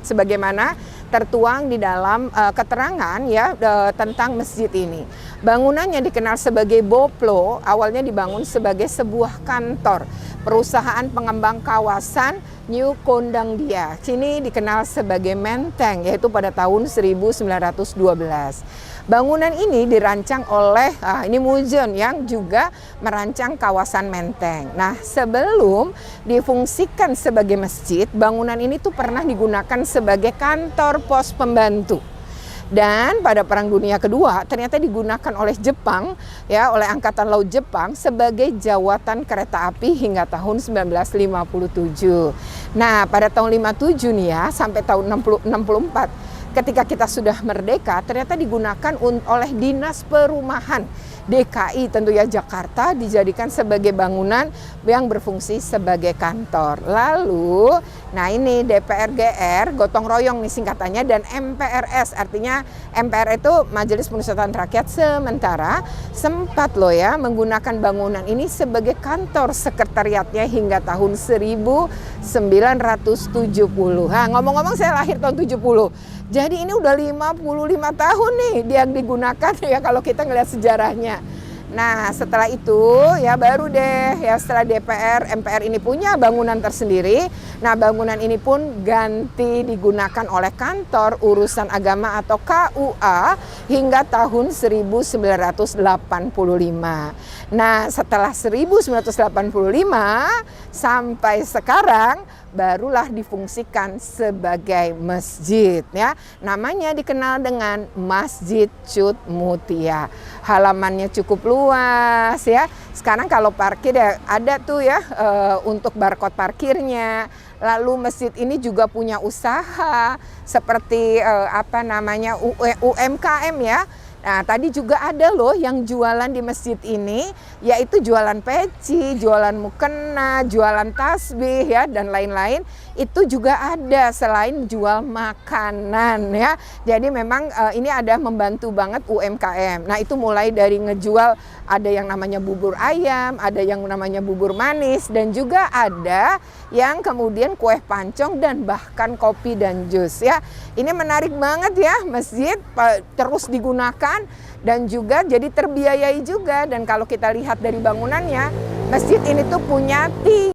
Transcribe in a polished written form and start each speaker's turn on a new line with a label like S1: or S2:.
S1: Sebagaimana tertuang di dalam keterangan ya tentang masjid ini. Bangunannya dikenal sebagai Boplo, awalnya dibangun sebagai sebuah kantor perusahaan pengembang kawasan New Kondangdia. Sini dikenal sebagai Menteng, yaitu pada tahun 1912. Bangunan ini dirancang oleh ini Mujon yang juga merancang kawasan Menteng. Nah, sebelum difungsikan sebagai masjid, bangunan ini tuh pernah digunakan sebagai kantor pos pembantu. Dan pada Perang Dunia Kedua ternyata digunakan oleh Jepang ya, oleh Angkatan Laut Jepang sebagai jawatan kereta api hingga tahun 1957. Nah, pada tahun 57 nih ya sampai tahun 64 ketika kita sudah merdeka, ternyata digunakan oleh Dinas Perumahan DKI tentu ya Jakarta, dijadikan sebagai bangunan yang berfungsi sebagai kantor. Lalu, nah ini DPR GR, gotong royong nih singkatannya, dan MPRS, artinya MPR itu Majelis Permusyawaratan Rakyat Sementara, sempat loh ya menggunakan bangunan ini sebagai kantor sekretariatnya hingga tahun 1970. Nah, ngomong-ngomong saya lahir tahun 70. Jadi ini udah 55 tahun nih dia digunakan ya kalau kita ngelihat sejarahnya. Nah, setelah itu ya baru deh ya setelah DPR, MPR ini punya bangunan tersendiri. Nah, bangunan ini pun ganti digunakan oleh Kantor Urusan Agama atau KUA hingga tahun 1985. Nah, setelah 1985 sampai sekarang barulah difungsikan sebagai masjid ya. Namanya dikenal dengan Masjid Cut Mutia. Halamannya cukup luas ya. Sekarang kalau parkir ya ada tuh ya untuk barcode parkirnya. Lalu masjid ini juga punya usaha seperti UMKM ya. Nah, tadi juga ada loh yang jualan di masjid ini, yaitu jualan peci, jualan mukena, jualan tasbih ya dan lain-lain. Itu juga ada selain jual makanan ya. Jadi memang ini ada membantu banget UMKM. Nah, itu mulai dari ngejual ada yang namanya bubur ayam, ada yang namanya bubur manis, dan juga ada yang kemudian kue pancong dan bahkan kopi dan jus ya. Ini menarik banget ya, masjid terus digunakan dan juga jadi terbiayai juga. Dan kalau kita lihat dari bangunannya, masjid ini tuh punya